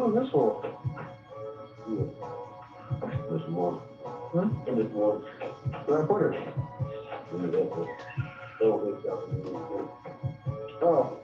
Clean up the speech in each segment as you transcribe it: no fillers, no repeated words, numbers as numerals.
Oh, that's all. Yeah. There's more. Huh? And there's more. Where I put it? Yeah, that's it. Oh, that's got. Oh.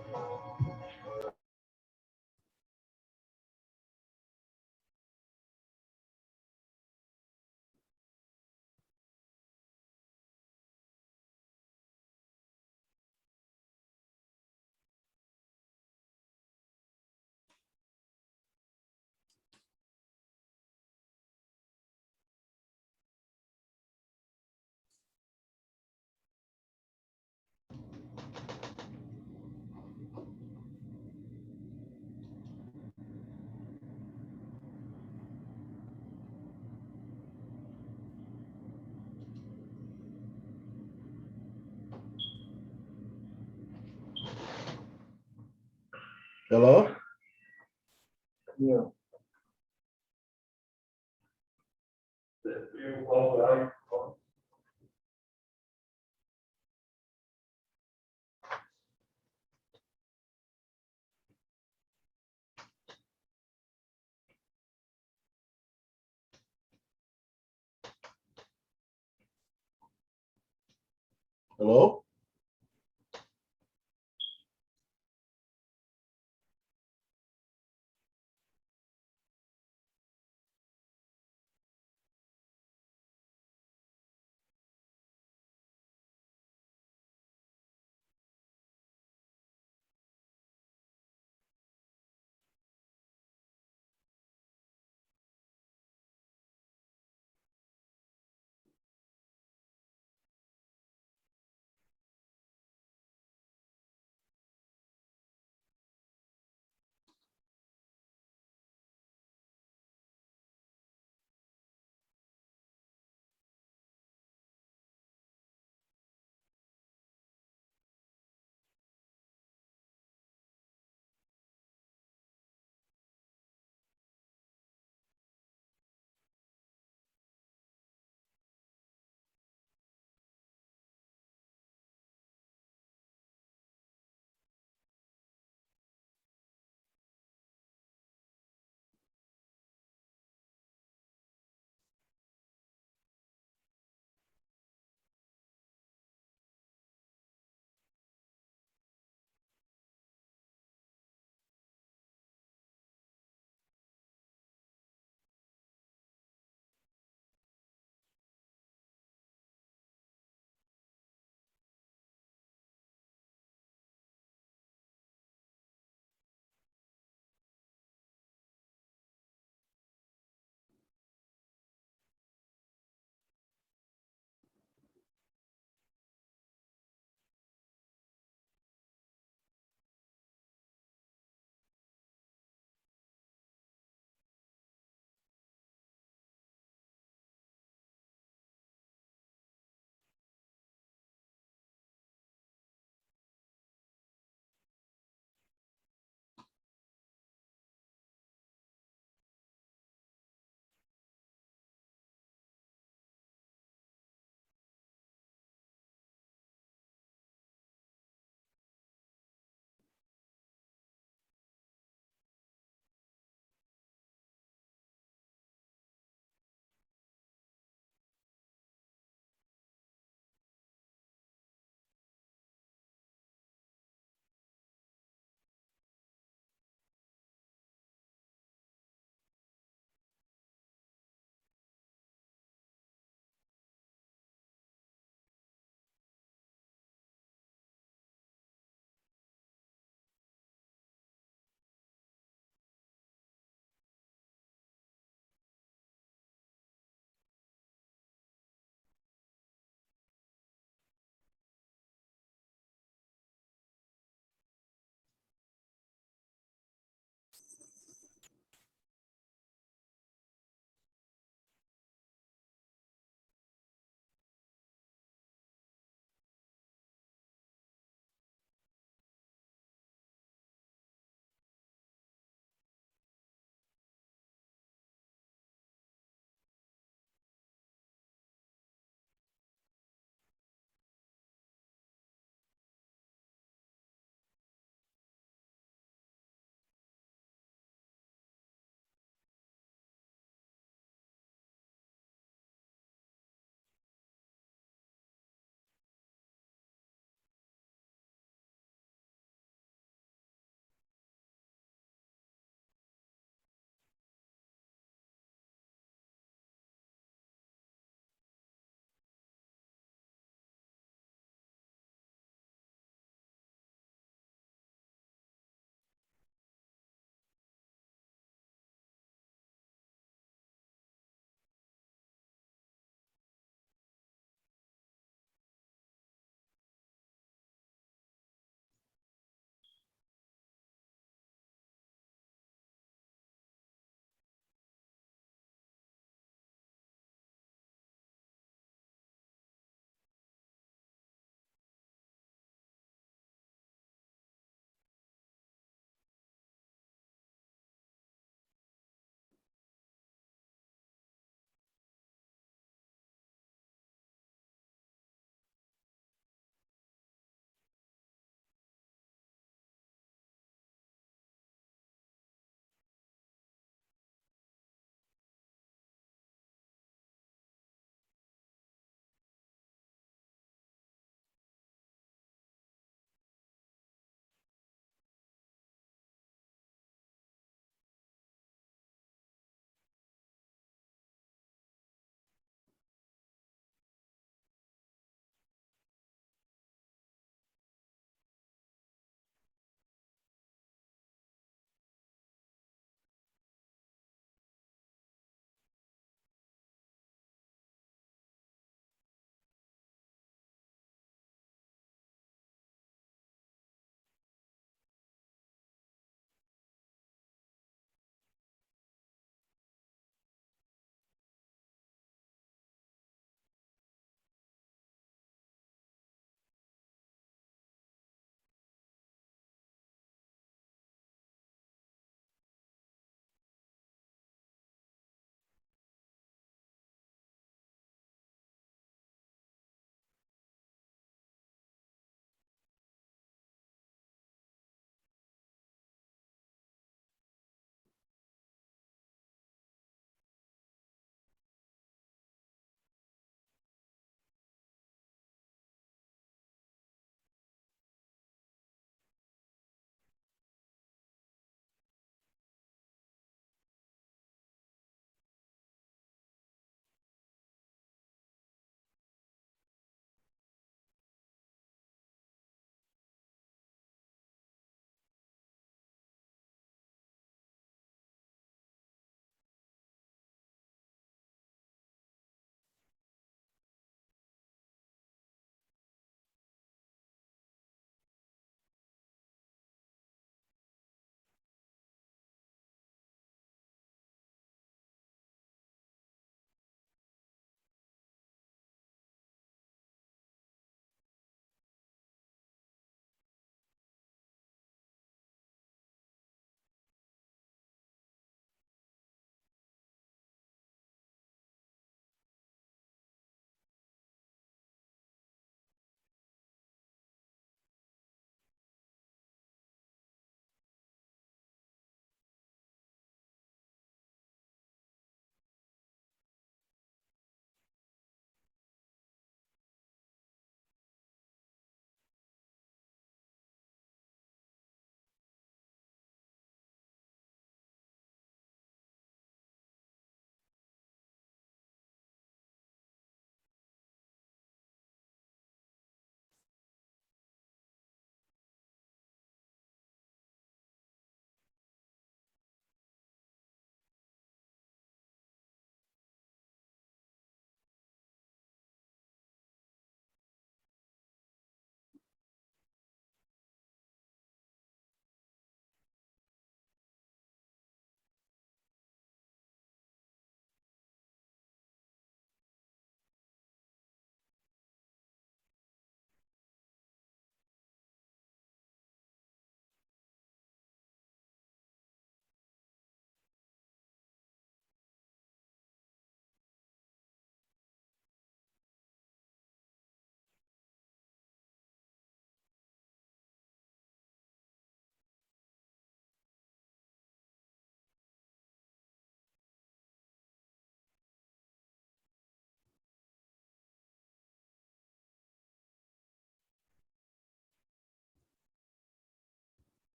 Hello? Yeah. Hello?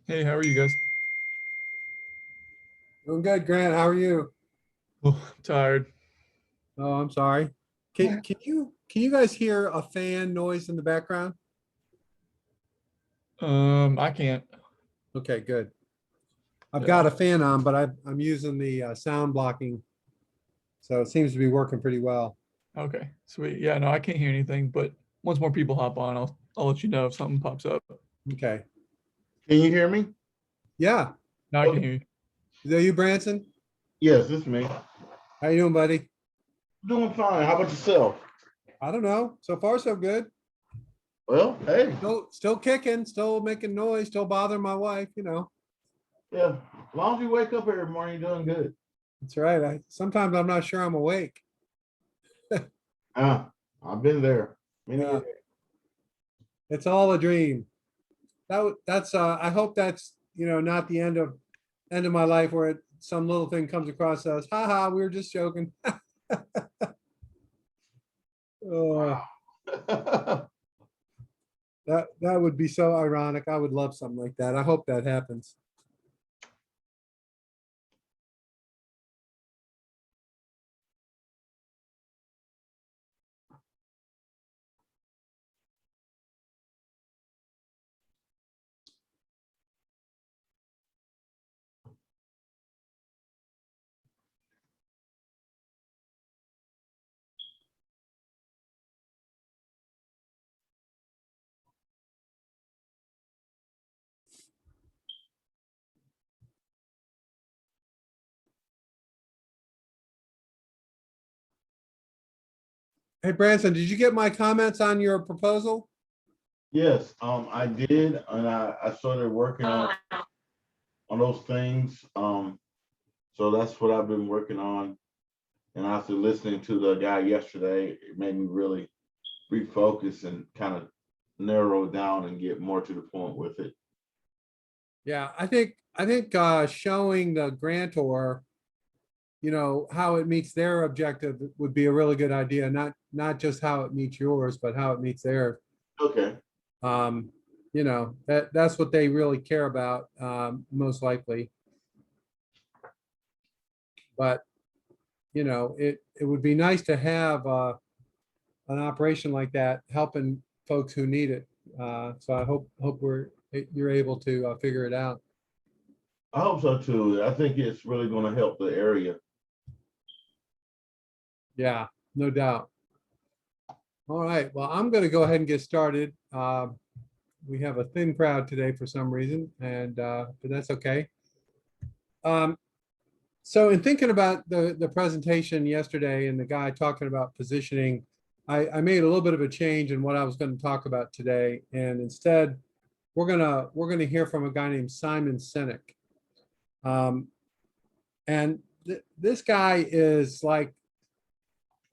Hey, how are you guys? Doing good, Grant. How are you? Oh, I'm tired. Oh, I'm sorry. Can you guys hear a fan noise in the background? I can't. Okay, good. I've got Yeah. a fan on, but I'm using the sound blocking, so it seems to be working pretty well. Okay. Sweet. Yeah, no, I can't hear anything, but once more people hop on, I'll let you know if something pops up. Okay. Can you hear me? Yeah. Now I can Okay. hear you. Is that you, Branson? Yes, this is me. How you doing, buddy? Doing fine. How about yourself? I don't know. So far, so good. Well, hey, Still kicking, still making noise, still bothering my wife, you know. yeah. As long as you wake up every morning, you're doing good. That's right. Sometimes I'm not sure I'm awake. Ah, I've been there many Yeah. years. It's all a dream. That's I hope that's, not the end of my life where some little thing comes across us. Ha ha, we were just joking. Oh, Wow. that would be so ironic. I would love something like that. I hope that happens. Hey, Branson, did you get my comments on your proposal? Yes, I did, and I started working on those things. So that's what I've been working on. And after listening to the guy yesterday, it made me really refocus and kind of narrow it down and get more to the point with it. Yeah, I think showing the grantor, how it meets their objective would be a really good idea. Not just how it meets yours, but how it meets theirs. Okay. Um, that's what they really care about, most likely. But it would be nice to have an operation like that helping folks who need it. So I hope you're able to figure it out. I hope so too. I think it's really going to help the area. Yeah, no doubt. All right. Well, I'm going to go ahead and get started. We have a thin crowd today for some reason, but that's okay. Um, So in thinking about the presentation yesterday and the guy talking about positioning, I made a little bit of a change in what I was going to talk about today. And instead, we're gonna hear from a guy named Simon Sinek. Um, and this guy is like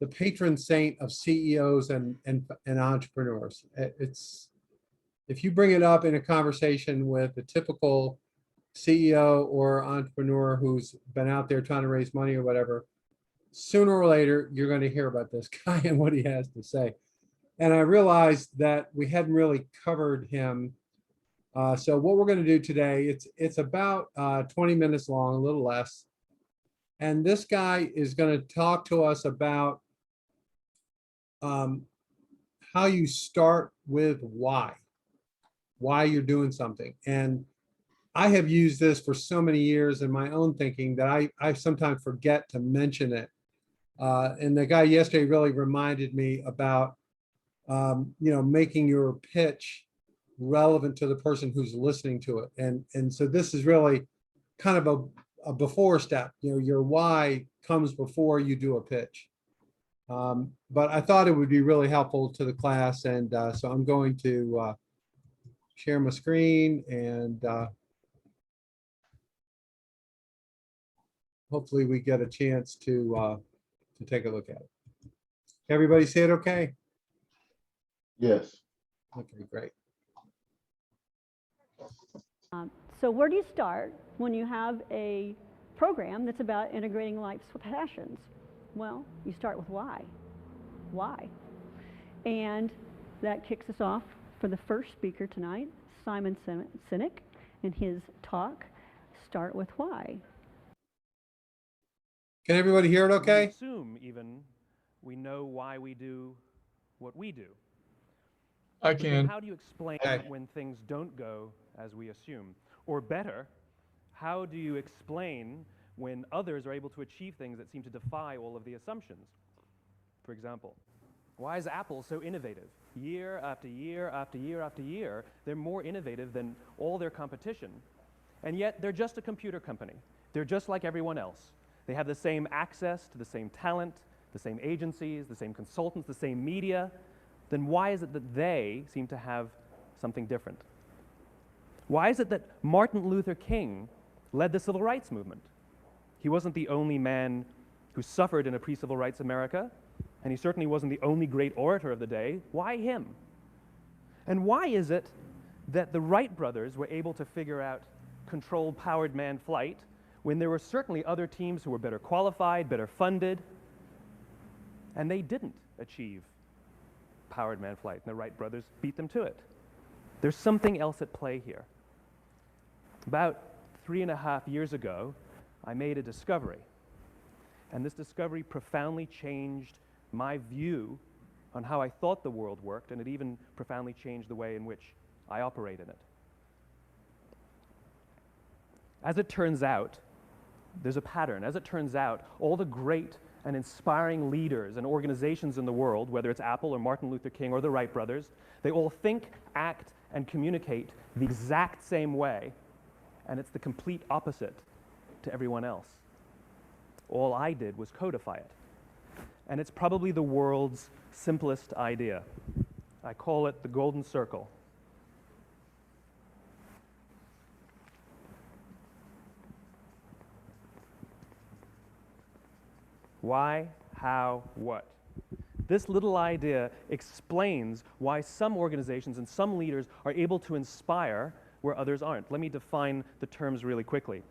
the patron saint of CEOs and entrepreneurs. It's if you bring it up in a conversation with a typical CEO or entrepreneur who's been out there trying to raise money or whatever, sooner or later, you're going to hear about this guy and what he has to say. And I realized that we hadn't really covered him. So what we're going to do today, it's about 20 minutes long, a little less. And this guy is going to talk to us about um, how you start with why you're doing something. And I have used this for so many years in my own thinking that I sometimes forget to mention it. And the guy yesterday really reminded me about, making your pitch relevant to the person who's listening to it. And so this is really kind of a before step. Your why comes before you do a pitch. But I thought it would be really helpful to the class. And so I'm going to share my screen and hopefully we get a chance to take a look at it. Everybody see it okay? Yes. Okay, great. So where do you start when you have a program that's about integrating life's passions? Well, you start with why. Why? And that kicks us off for the first speaker tonight, Simon Sinek. in his talk, start with why. Can everybody hear it We okay? assume even we know why we do what we do. I But then can. how do you explain Okay. when things don't go as we assume? Or better, how do you explain when others are able to achieve things that seem to defy all of the assumptions? For example, why is Apple so innovative? Year after year after year after year, they're more innovative than all their competition. And yet, they're just a computer company. They're just like everyone else. They have the same access to the same talent, the same agencies, the same consultants, the same media. Then why is it that they seem to have something different? Why is it that Martin Luther King led the civil rights movement? He wasn't the only man who suffered in a pre-civil rights America, and he certainly wasn't the only great orator of the day. Why him? And why is it that the Wright brothers were able to figure out controlled powered manned flight when there were certainly other teams who were better qualified, better funded, and they didn't achieve powered manned flight, and the Wright brothers beat them to it? There's something else at play here. About 3.5 years ago, I made a discovery, and this discovery profoundly changed my view on how I thought the world worked, and it even profoundly changed the way in which I operate in it. As it turns out, there's a pattern. As it turns out, all the great and inspiring leaders and organizations in the world, whether it's Apple or Martin Luther King or the Wright brothers, they all think, act, and communicate the exact same way, and it's the complete opposite to everyone else. All I did was codify it. And it's probably the world's simplest idea. I call it the golden circle. Why, how, what? This little idea explains why some organizations and some leaders are able to inspire where others aren't. Let me define the terms really quickly.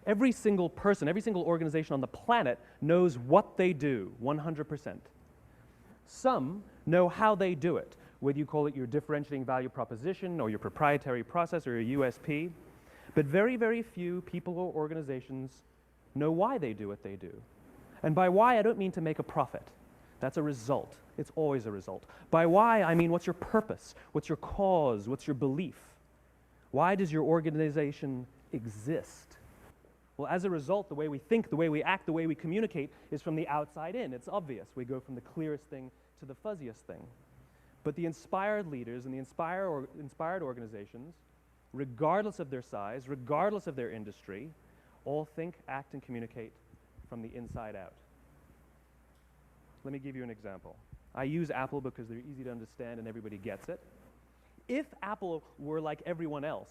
Every single person, every single organization on the planet knows what they do, 100%. Some know how they do it, whether you call it your differentiating value proposition or your proprietary process or your USP. But very, very few people or organizations know why they do what they do. And by why, I don't mean to make a profit. That's a result. It's always a result. By why, I mean what's your purpose? What's your cause? What's your belief? Why does your organization exist? Well, as a result, the way we think, the way we act, the way we communicate is from the outside in. It's obvious. We go from the clearest thing to the fuzziest thing. But the inspired leaders and the inspired organizations, regardless of their size, regardless of their industry, all think, act, and communicate from the inside out. Let me give you an example. I use Apple because they're easy to understand and everybody gets it. If Apple were like everyone else,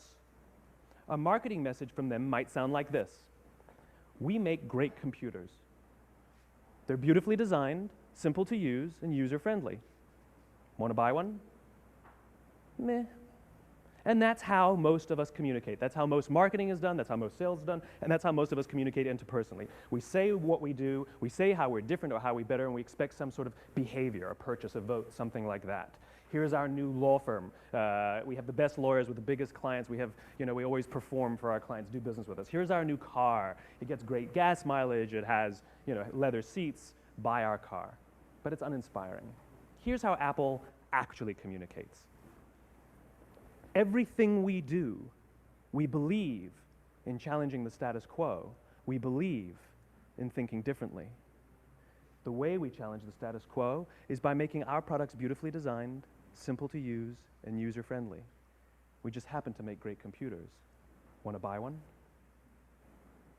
a marketing message from them might sound like this: we make great computers. They're beautifully designed, simple to use, and user-friendly. Want to buy one? Meh. And that's how most of us communicate. That's how most marketing is done, that's how most sales is done, and that's how most of us communicate interpersonally. We say what we do, we say how we're different or how we're better, and we expect some sort of behavior, a purchase, a vote, something like that. Here's our new law firm. We have the best lawyers with the biggest clients. We have, we always perform for our clients, do business with us. Here's our new car. It gets great gas mileage. It has, leather seats. Buy our car. But it's uninspiring. Here's how Apple actually communicates. Everything we do, we believe in challenging the status quo. We believe in thinking differently. The way we challenge the status quo is by making our products beautifully designed, simple to use, and user-friendly. We just happen to make great computers. Want to buy one?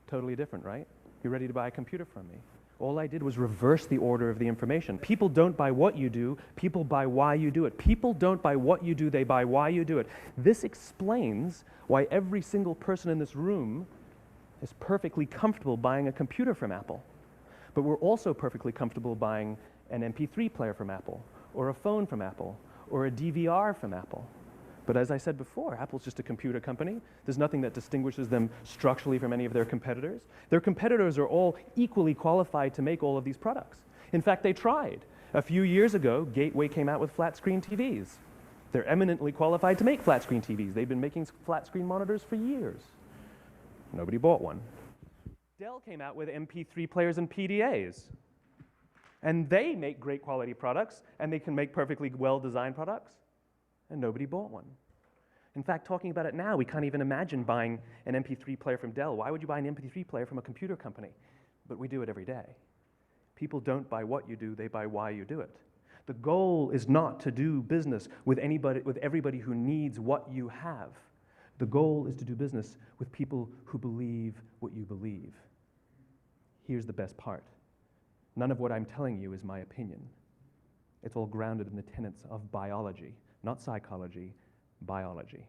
Totally different, right? You're ready to buy a computer from me. All I did was reverse the order of the information. People don't buy what you do, people buy why you do it. People don't buy what you do, they buy why you do it. This explains why every single person in this room is perfectly comfortable buying a computer from Apple. But we're also perfectly comfortable buying an MP3 player from Apple, or a phone from Apple, or a DVR from Apple. But as I said before, Apple's just a computer company. There's nothing that distinguishes them structurally from any of their competitors. Their competitors are all equally qualified to make all of these products. In fact, they tried. A few years ago, Gateway came out with flat screen TVs. They're eminently qualified to make flat screen TVs. They've been making flat screen monitors for years. Nobody bought one. Dell came out with MP3 players and PDAs. And they make great quality products, and they can make perfectly well-designed products, and nobody bought one. In fact, talking about it now, we can't even imagine buying an MP3 player from Dell. Why would you buy an MP3 player from a computer company? But we do it every day. People don't buy what you do, they buy why you do it. The goal is not to do business with everybody who needs what you have. The goal is to do business with people who believe what you believe. Here's the best part. None of what I'm telling you is my opinion. It's all grounded in the tenets of biology, not psychology, biology.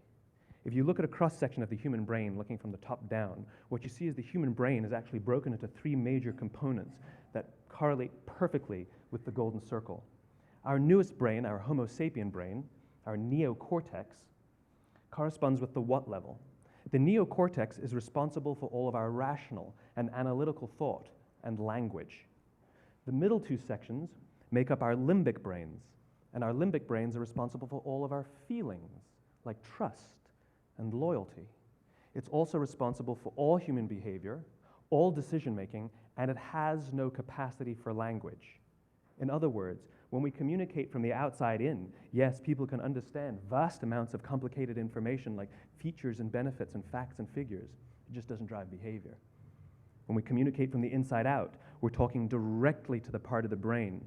If you look at a cross-section of the human brain looking from the top down, what you see is the human brain is actually broken into three major components that correlate perfectly with the golden circle. Our newest brain, our Homo sapien brain, our neocortex, corresponds with the what level. The neocortex is responsible for all of our rational and analytical thought and language. The middle two sections make up our limbic brains, and our limbic brains are responsible for all of our feelings, like trust and loyalty. It's also responsible for all human behavior, all decision-making, and it has no capacity for language. In other words, when we communicate from the outside in, yes, people can understand vast amounts of complicated information like features and benefits and facts and figures. It just doesn't drive behavior. When we communicate from the inside out, we're talking directly to the part of the brain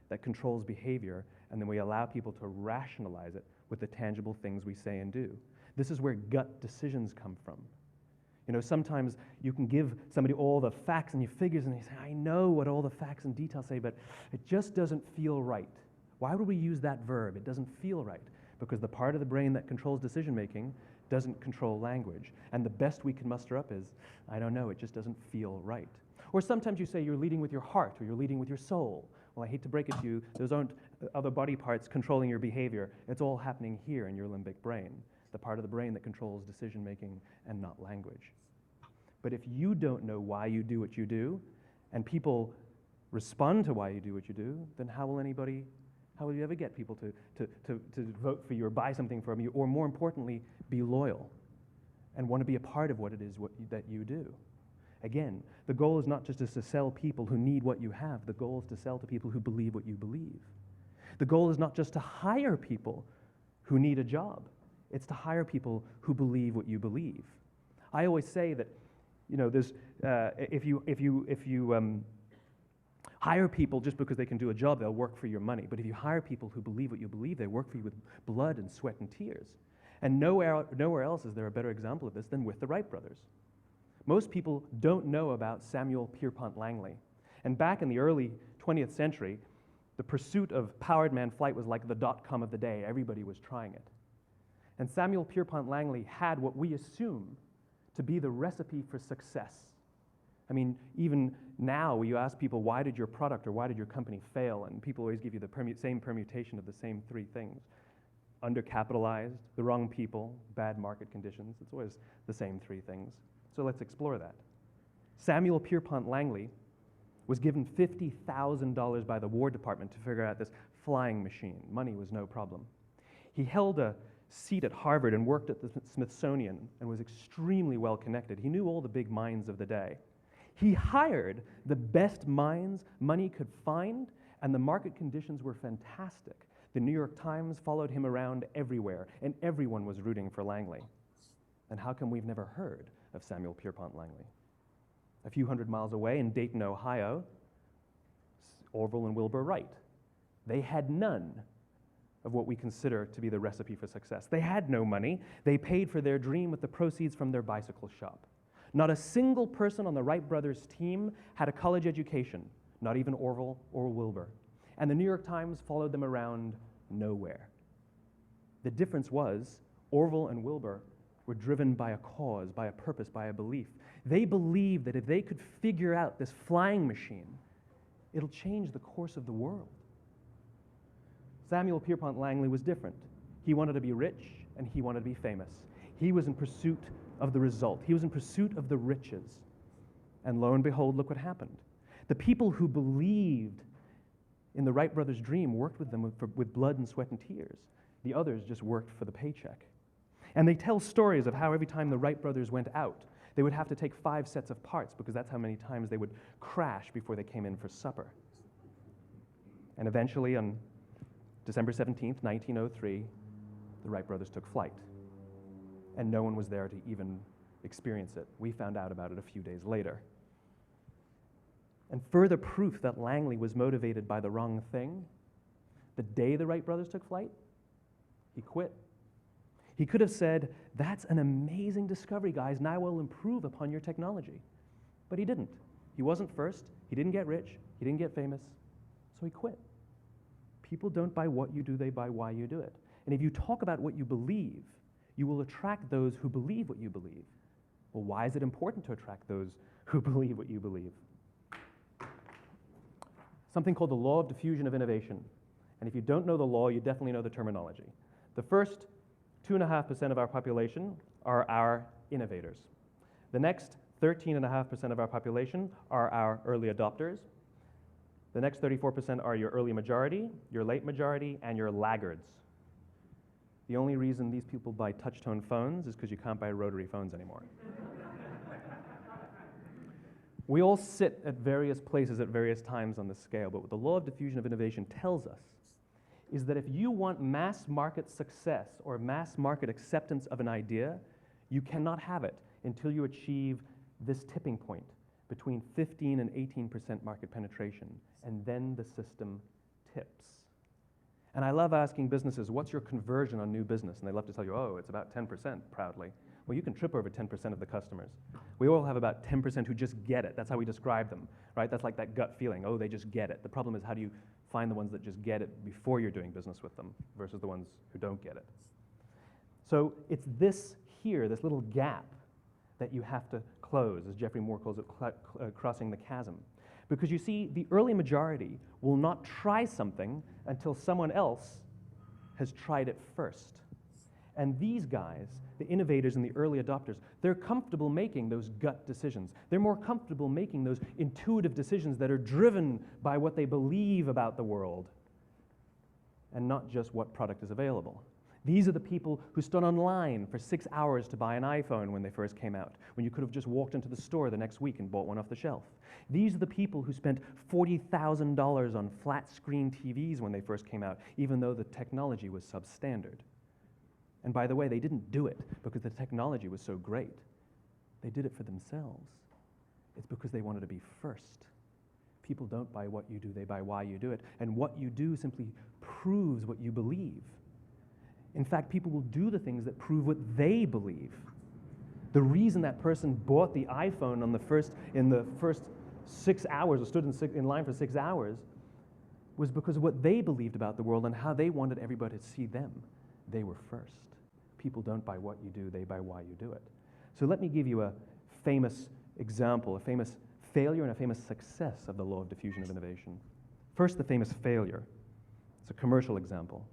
that controls behavior, and then we allow people to rationalize it with the tangible things we say and do. This is where gut decisions come from. You know, sometimes you can give somebody all the facts and your figures, and they say, I know what all the facts and details say, but it just doesn't feel right. Why would we use that verb? It doesn't feel right. Because the part of the brain that controls decision-making doesn't control language. And the best we can muster up is, I don't know, it just doesn't feel right. Or sometimes you say you're leading with your heart, or you're leading with your soul. Well, I hate to break it to you, those aren't other body parts controlling your behavior. It's all happening here in your limbic brain, the part of the brain that controls decision-making and not language. But if you don't know why you do what you do, and people respond to why you do what you do, then how will you ever get people to vote for you or buy something from you, or more importantly, be loyal and want to be a part of what it is that you do? Again, the goal is not just to sell people who need what you have. The goal is to sell to people who believe what you believe. The goal is not just to hire people who need a job. It's to hire people who believe what you believe. I always say that, you know, there's if you hire people just because they can do a job, they'll work for your money. But if you hire people who believe what you believe, they work for you with blood and sweat and tears. And nowhere else is there a better example of this than with the Wright brothers. Most people don't know about Samuel Pierpont Langley. And back in the early 20th century, the pursuit of powered man flight was like the dot-com of the day. Everybody was trying it. And Samuel Pierpont Langley had what we assume to be the recipe for success. I mean, even now, you ask people, why did your product or why did your company fail? And people always give you the same permutation of the same three things. Undercapitalized, the wrong people, bad market conditions. It's always the same three things. So let's explore that. Samuel Pierpont Langley was given $50,000 by the War Department to figure out this flying machine. Money was no problem. He held a seat at Harvard and worked at the Smithsonian and was extremely well connected. He knew all the big minds of the day. He hired the best minds money could find, and the market conditions were fantastic. The New York Times followed him around everywhere, and everyone was rooting for Langley. And how come we've never heard of Samuel Pierpont Langley? A few hundred miles away in Dayton, Ohio, Orville and Wilbur Wright. They had none of what we consider to be the recipe for success. They had no money. They paid for their dream with the proceeds from their bicycle shop. Not a single person on the Wright brothers' team had a college education, not even Orville or Wilbur. And the New York Times followed them around nowhere. The difference was Orville and Wilbur were driven by a cause, by a purpose, by a belief. They believed that if they could figure out this flying machine, it'll change the course of the world. Samuel Pierpont Langley was different. He wanted to be rich, and he wanted to be famous. He was in pursuit of the result. He was in pursuit of the riches. And lo and behold, look what happened. The people who believed in the Wright brothers' dream worked with them with blood and sweat and tears. The others just worked for the paycheck. And they tell stories of how every time the Wright brothers went out, they would have to take 5 sets of parts because that's how many times they would crash before they came in for supper. And eventually, on December 17th, 1903, the Wright brothers took flight. And no one was there to even experience it. We found out about it a few days later. And further proof that Langley was motivated by the wrong thing, the day the Wright brothers took flight, he quit. He could have said, "That's an amazing discovery, guys. Now we'll improve upon your technology." But he didn't. He wasn't first. He didn't get rich. He didn't get famous. So he quit. People don't buy what you do, they buy why you do it. And if you talk about what you believe, you will attract those who believe what you believe. Well, why is it important to attract those who believe what you believe? Something called the law of diffusion of innovation. And if you don't know the law, you definitely know the terminology. The first 2.5% of our population are our innovators. The next 13.5% of our population are our early adopters. The next 34% are your early majority, your late majority, and your laggards. The only reason these people buy touch-tone phones is because you can't buy rotary phones anymore. We all sit at various places at various times on the scale, but what the law of diffusion of innovation tells us is that if you want mass market success or mass market acceptance of an idea, you cannot have it until you achieve this tipping point between 15 and 18% market penetration, and then the system tips. And I love asking businesses, what's your conversion on new business? And they love to tell you, oh, it's about 10% proudly. Well, you can trip over 10% of the customers. We all have about 10% who just get it. That's how we describe them, right? That's like that gut feeling, oh, they just get it. The problem is, how do you find the ones that just get it before you're doing business with them versus the ones who don't get it? So it's this here, this little gap, that you have to close, as Geoffrey Moore calls it, crossing the chasm. Because you see, the early majority will not try something until someone else has tried it first. And these guys, the innovators and the early adopters, they're comfortable making those gut decisions. They're more comfortable making those intuitive decisions that are driven by what they believe about the world and not just what product is available. These are the people who stood online for 6 hours to buy an iPhone when they first came out, when you could have just walked into the store the next week and bought one off the shelf. These are the people who spent $40,000 on flat-screen TVs when they first came out, even though the technology was substandard. And by the way, they didn't do it because the technology was so great. They did it for themselves. It's because they wanted to be first. People don't buy what you do, they buy why you do it. And what you do simply proves what you believe. In fact, people will do the things that prove what they believe. The reason that person bought the iPhone in the first 6 hours, or stood in line for 6 hours, was because of what they believed about the world and how they wanted everybody to see them. They were first. People don't buy what you do, they buy why you do it. So let me give you a famous example, a famous failure and a famous success of the law of diffusion of innovation. First, the famous failure. It's a commercial example.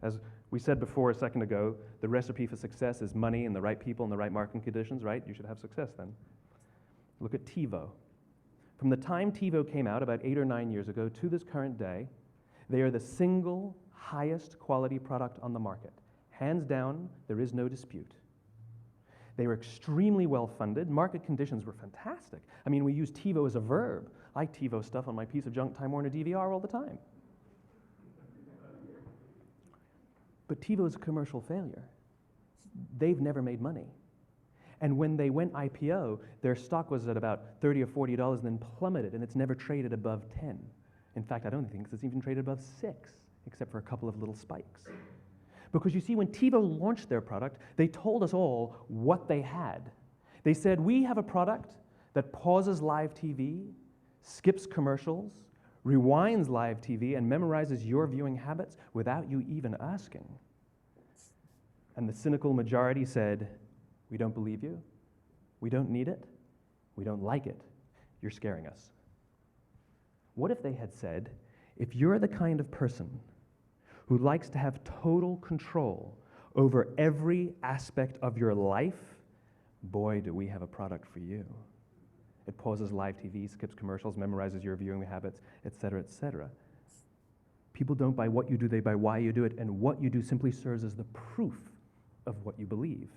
As we said before a second ago, the recipe for success is money and the right people and the right marketing conditions, right? You should have success then. Look at TiVo. From the time TiVo came out about 8 or 9 years ago to this current day, they are the single highest quality product on the market. Hands down, there is no dispute. They were extremely well funded. Market conditions were fantastic. I mean, we use TiVo as a verb. I TiVo stuff on my piece of junk Time Warner DVR all the time. But TiVo is a commercial failure. They've never made money. And when they went IPO, their stock was at about $30 or $40 and then plummeted, and it's never traded above 10. In fact, I don't think it's even traded above 6, except for a couple of little spikes. Because you see, when TiVo launched their product, they told us all what they had. They said, we have a product that pauses live TV, skips commercials, rewinds live TV, and memorizes your viewing habits without you even asking. And the cynical majority said, we don't believe you, we don't need it, we don't like it, you're scaring us. What if they had said, if you're the kind of person who likes to have total control over every aspect of your life, boy, do we have a product for you. It pauses live TV, skips commercials, memorizes your viewing habits, etc., etc. People don't buy what you do, they buy why you do it, and what you do simply serves as the proof of what you believe.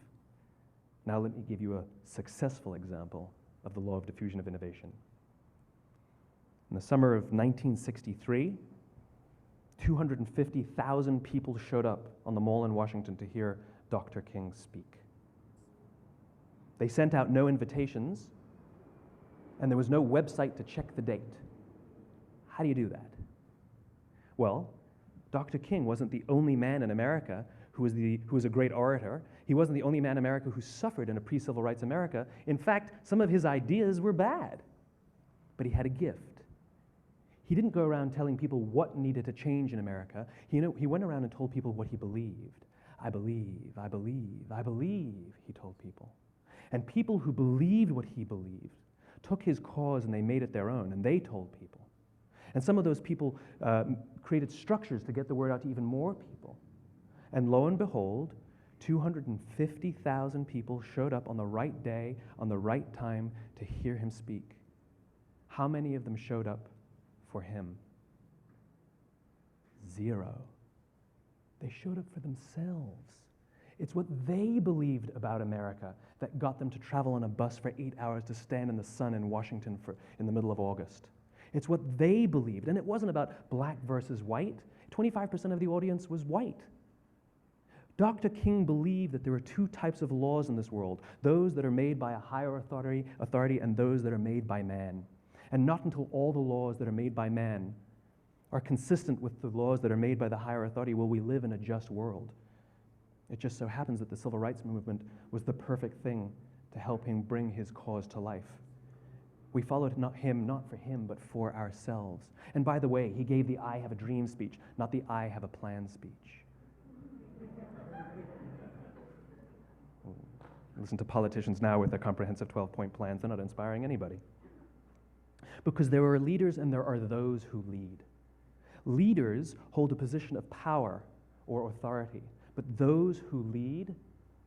Now let me give you a successful example of the law of diffusion of innovation. In the summer of 1963, 250,000 people showed up on the Mall in Washington to hear Dr. King speak. They sent out no invitations, and there was no website to check the date. How do you do that? Well, Dr. King wasn't the only man in America who was a great orator. He wasn't the only man in America who suffered in a pre-civil rights America. In fact, some of his ideas were bad, but he had a gift. He didn't go around telling people what needed to change in America. He went around and told people what he believed. I believe, I believe, I believe, he told people. And people who believed what he believed took his cause and they made it their own, and they told people. And some of those people created structures to get the word out to even more people. And lo and behold, 250,000 people showed up on the right day, on the right time to hear him speak. How many of them showed up for him? 0. They showed up for themselves. It's what they believed about America that got them to travel on a bus for 8 hours to stand in the sun in Washington in the middle of August. It's what they believed, and it wasn't about black versus white. 25% of the audience was white. Dr. King believed that there are 2 types of laws in this world, those that are made by a higher authority and those that are made by man. And not until all the laws that are made by man are consistent with the laws that are made by the higher authority will we live in a just world. It just so happens that the civil rights movement was the perfect thing to help him bring his cause to life. We followed him not for him, but for ourselves. And by the way, he gave the I have a dream speech, not the I have a plan speech. Listen to politicians now with their comprehensive 12-point plans. They're not inspiring anybody. Because there are leaders and there are those who lead. Leaders hold a position of power or authority, but those who lead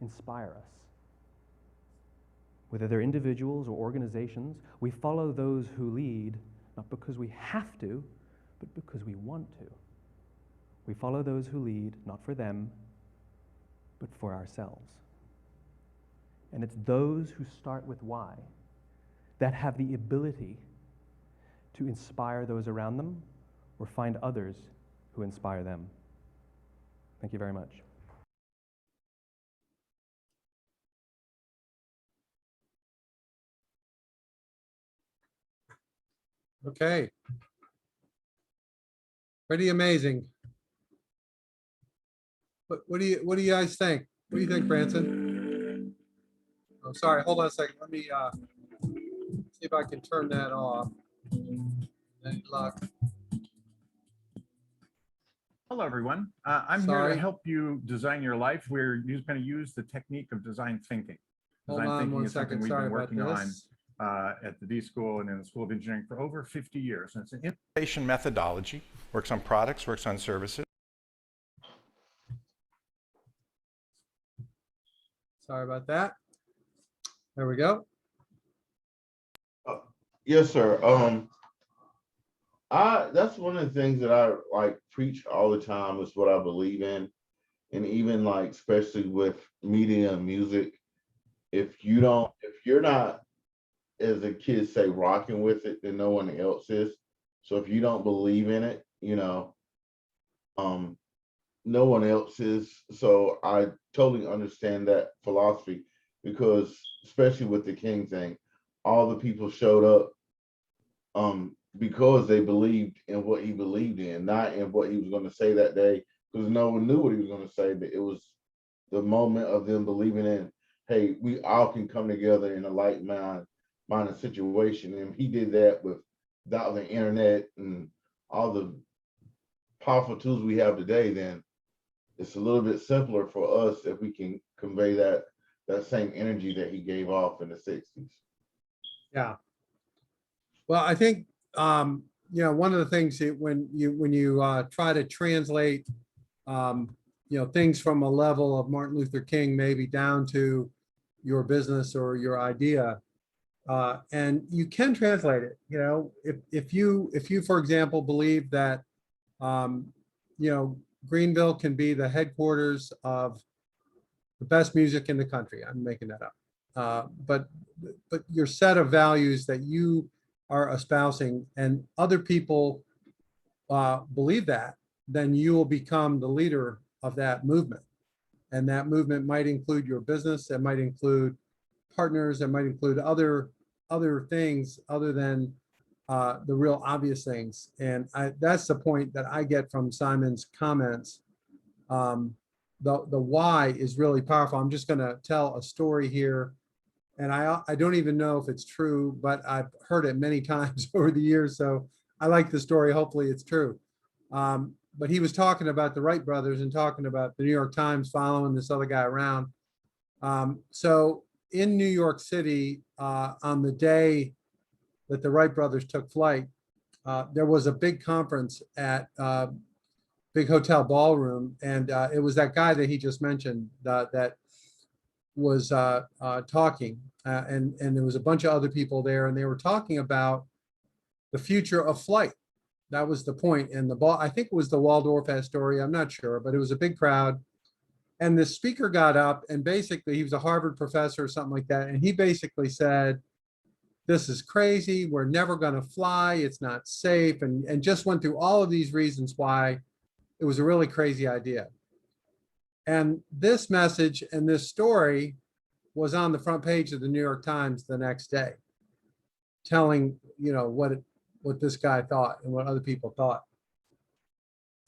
inspire us. Whether they're individuals or organizations, we follow those who lead, not because we have to, but because we want to. We follow those who lead, not for them, but for ourselves. And it's those who start with why that have the ability to inspire those around them or find others who inspire them. Thank you very much. Okay. Pretty amazing. What do you guys think? What do you think, Branson? Oh, sorry, hold on a second. Let me see if I can turn that off. Any luck? Hello, everyone. I'm here Sorry. to help you design your life. We're going to use the technique of design thinking. Hold Design on thinking one is something second. we've Sorry been about working on this. at the D School and in the School of Engineering for over 50 years. And it's an innovation methodology, works on products, works on services. Sorry about that. There we go. Yes, sir. That's one of the things that I like preach all the time is what I believe in. And even like, especially with media and music, if you're not, as the kids say, rocking with it, then no one else is. So if you don't believe in it, no one else is. So I totally understand that philosophy because especially with the King thing, all the people showed up because they believed in what he believed in, not in what he was going to say that day, because no one knew what he was going to say, but it was the moment of them believing in, hey, we all can come together in a like-minded situation. And he did that without the internet and all the powerful tools we have today, then it's a little bit simpler for us if we can convey that same energy that he gave off in the 60s. Yeah. Well, I think one of the things that when you try to translate things from a level of Martin Luther King maybe down to your business or your idea, and you can translate it. If you for example believe that you know, Greenville can be the headquarters of the best music in the country. I'm making that up. But your set of values that you are espousing and other people believe that, then you will become the leader of that movement. And that movement might include your business, it might include partners, it might include other things other than the real obvious things. And that's the point that I get from Simon's comments. The why is really powerful. I'm just going to tell a story here, and I don't even know if it's true, but I've heard it many times over the years, so I like the story. Hopefully it's true. But he was talking about the Wright brothers and talking about the New York Times following this other guy around. So in New York City, on the day that the Wright brothers took flight, there was a big conference at Big Hotel Ballroom, and it was that guy that he just mentioned that was talking, and there was a bunch of other people there, and they were talking about the future of flight. That was the point. And I think it was the Waldorf Astoria, I'm not sure, but it was a big crowd. And the speaker got up, and basically he was a Harvard professor or something like that, and he basically said, this is crazy, we're never going to fly, it's not safe, and just went through all of these reasons why it was a really crazy idea. And this message and this story was on the front page of the New York Times the next day, telling, you know, what this guy thought and what other people thought.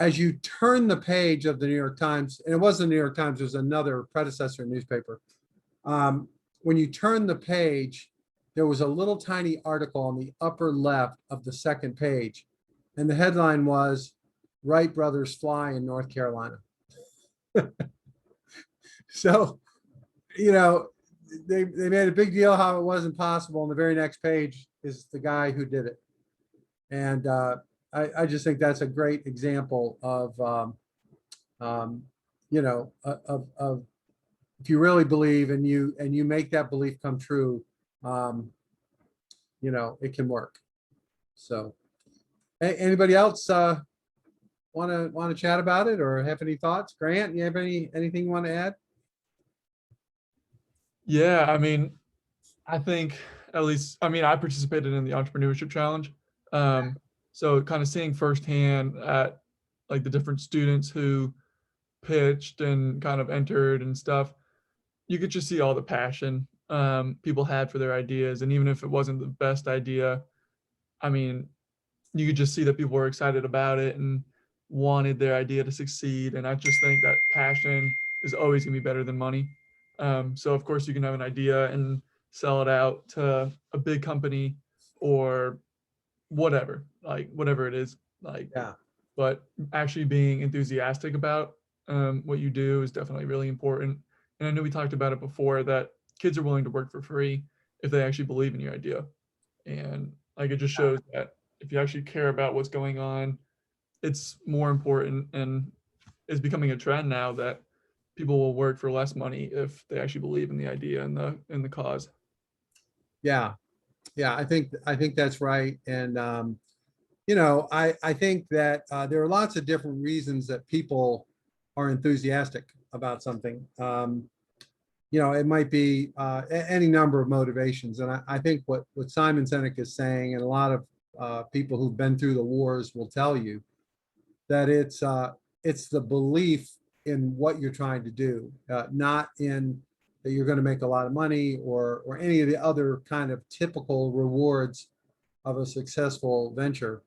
As you turn the page of the New York Times, and it wasn't the New York Times, it was another predecessor newspaper. When you turn the page, there was a little tiny article on the upper left of the second page. And the headline was, Wright brothers fly in North Carolina. So, you know, they made a big deal how it wasn't possible. And the very next page is the guy who did it. And I just think that's a great example of, you know, of if you really believe and you make that belief come true, you know, it can work. So, anybody else want to chat about it or have any thoughts? Grant, you have anything you want to add? Yeah, I mean, I think at least, I mean, I participated in the entrepreneurship challenge. So kind of seeing firsthand at like the different students who pitched and kind of entered and stuff, you could just see all the passion people had for their ideas. And even if it wasn't the best idea, I mean, you could just see that people were excited about it and wanted their idea to succeed. And I just think that passion is always gonna be better than money. So of course you can have an idea and sell it out to a big company or whatever, like whatever it is, like, Yeah. but actually being enthusiastic about what you do is definitely really important. And I know we talked about it before that kids are willing to work for free if they actually believe in your idea. And like, it just shows that if you actually care about what's going on, it's more important, and it's becoming a trend now that people will work for less money if they actually believe in the idea and the cause. Yeah. Yeah, I think that's right. And you know, I think that there are lots of different reasons that people are enthusiastic about something. You know, it might be any number of motivations. And I think what Simon Sinek is saying, and a lot of people who've been through the wars will tell you, that it's the belief in what you're trying to do, not in that you're going to make a lot of money or any of the other kind of typical rewards of a successful venture.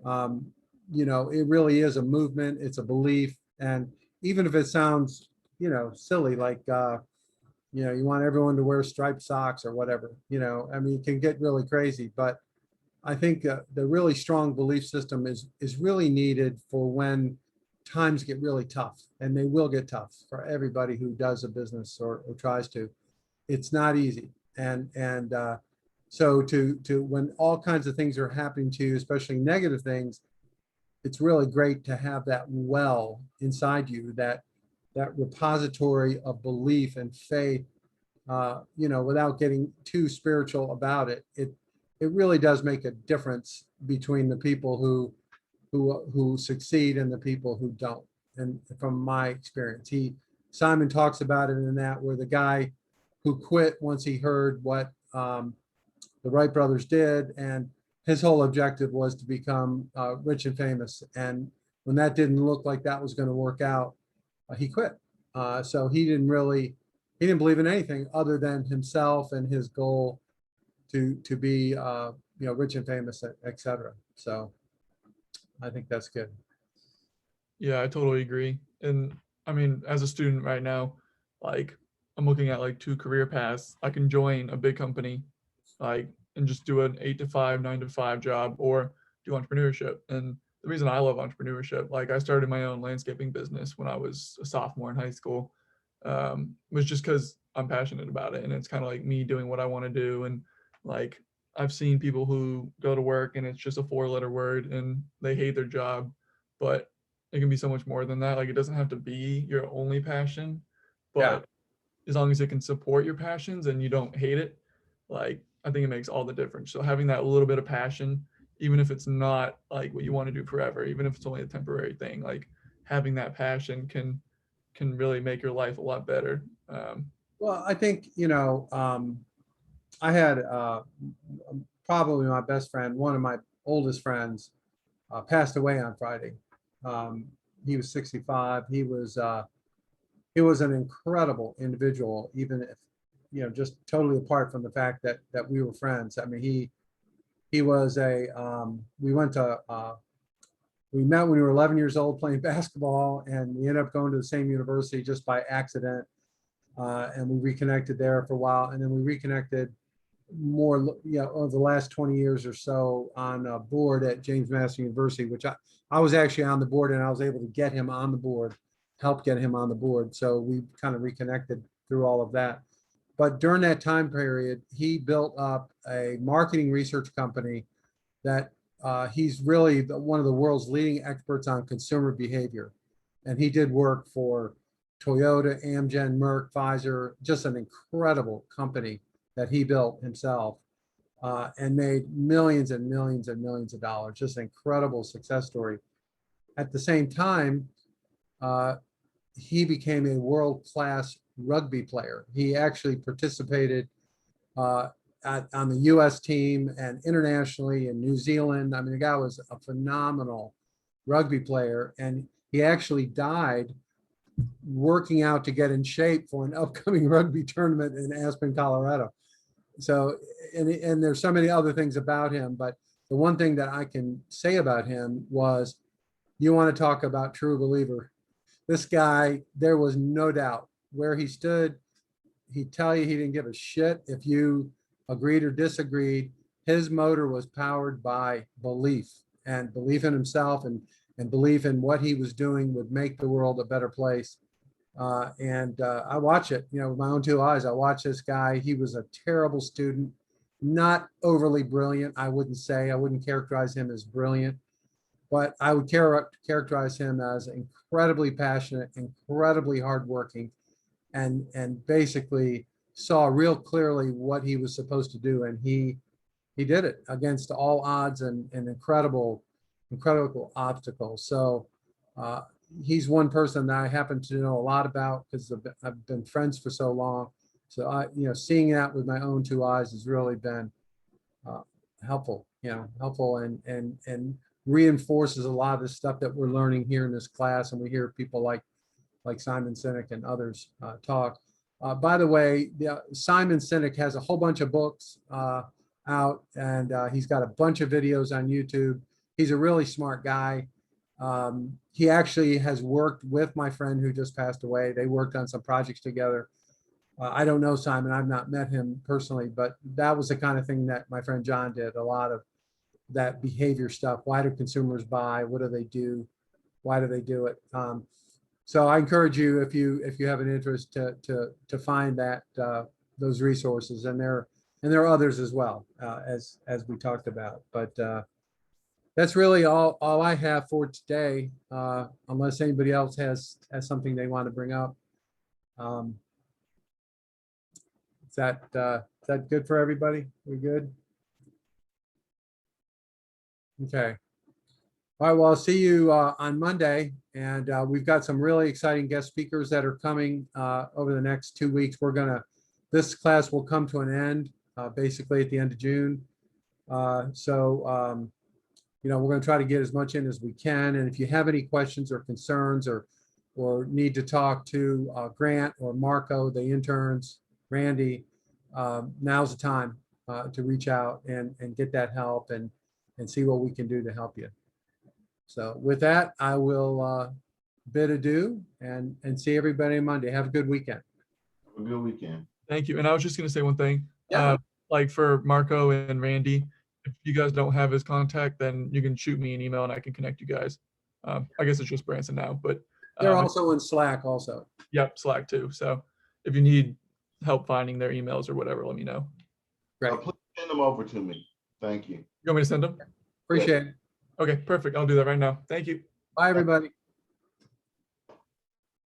You know, it really is a movement. It's a belief. And even if it sounds, you know, silly, like, you know, you want everyone to wear striped socks or whatever, you know, I mean, it can get really crazy, but I think the really strong belief system is really needed for when times get really tough, and they will get tough for everybody who does a business or tries to. It's not easy, and so to when all kinds of things are happening to you, especially negative things, it's really great to have that well inside you, that repository of belief and faith. You know, without getting too spiritual about it, it really does make a difference between the people who who succeed and the people who don't. And from my experience, Simon talks about it in that, where the guy who quit once he heard what the Wright brothers did, and his whole objective was to become rich and famous. And when that didn't look like that was going to work out, he quit. So he didn't believe in anything other than himself and his goal to be rich and famous, et cetera. So I think that's good. Yeah, I totally agree. And I mean, as a student right now, like I'm looking at like 2 career paths. I can join a big company, like, and just do an 8 to 5, 9 to 5 job, or do entrepreneurship. And the reason I love entrepreneurship, like I started my own landscaping business when I was a sophomore in high school, was just because I'm passionate about it. And it's kind of like me doing what I want to do. And like I've seen people who go to work and it's just a 4-letter word and they hate their job, but it can be so much more than that. Like it doesn't have to be your only passion, Yeah. but as long as it can support your passions and you don't hate it, like I think it makes all the difference. So having that little bit of passion, even if it's not like what you want to do forever, even if it's only a temporary thing, like having that passion can really make your life a lot better. Well, I think, I had probably my best friend, one of my oldest friends, passed away on Friday. He was 65. He was an incredible individual, even if, just totally apart from the fact that we were friends. I mean, he was we met when we were 11 years old playing basketball, and we ended up going to the same university just by accident. And we reconnected there for a while, and then we reconnected more, over the last 20 years or so on a board at James Madison University, which I was actually on the board, and I was able to get him on the board, help get him on the board. So we kind of reconnected through all of that. But during that time period, he built up a marketing research company that he's really one of the world's leading experts on consumer behavior. And he did work for Toyota, Amgen, Merck, Pfizer, just an incredible company that he built himself, and made millions and millions and millions of dollars. Just an incredible success story. At the same time, he became a world-class rugby player. He actually participated on the US team and internationally in New Zealand. I mean, the guy was a phenomenal rugby player, and he actually died working out to get in shape for an upcoming rugby tournament in Aspen, Colorado. So, and there's so many other things about him, but the one thing that I can say about him was, you want to talk about true believer. This guy, there was no doubt where he stood. He'd tell you he didn't give a shit if you agreed or disagreed. His motor was powered by belief, and belief in himself, and belief in what he was doing would make the world a better place. I watch it, with my own 2 eyes. I watch this guy. He was a terrible student, not overly brilliant. I wouldn't characterize him as brilliant, but I would characterize him as incredibly passionate, incredibly hardworking, and basically saw real clearly what he was supposed to do. And he did it against all odds and incredible obstacles. So he's one person that I happen to know a lot about because I've been friends for so long. So seeing that with my own 2 eyes has really been helpful, and reinforces a lot of the stuff that we're learning here in this class. And we hear people like Simon Sinek and others talk. By the way, Simon Sinek has a whole bunch of books out, and he's got a bunch of videos on YouTube. He's a really smart guy. He actually has worked with my friend who just passed away. They worked on some projects together. I don't know Simon. I've not met him personally, but that was the kind of thing that my friend John did, a lot of that behavior stuff. Why do consumers buy? What do they do? Why do they do it? So I encourage you, if you have an interest, to find those resources, and there are others as well, as we talked about. But that's really all I have for today, unless anybody else has something they want to bring up. Is that good for everybody? We good? Okay. All right, well, I'll see you on Monday, and we've got some really exciting guest speakers that are coming over the next 2 weeks. This class will come to an end basically at the end of June. You know, we're going to try to get as much in as we can. And if you have any questions or concerns or need to talk to Grant or Marco, the interns, Randy, now's the time to reach out and get that help and see what we can do to help you. So with that, I will bid adieu and see everybody Monday. Have a good weekend. Have a good weekend. Thank you. And I was just going to say one thing. Yeah. Like for Marco and Randy, if you guys don't have his contact, then you can shoot me an email and I can connect you guys. I guess it's just Branson now, but They're also in Slack also. yep, Slack too. So if you need help finding their emails or whatever, let me know. Great. Please send them over to me. Thank you. You want me to send them? Appreciate it. Okay, perfect. I'll do that right now. Thank you. Bye, everybody.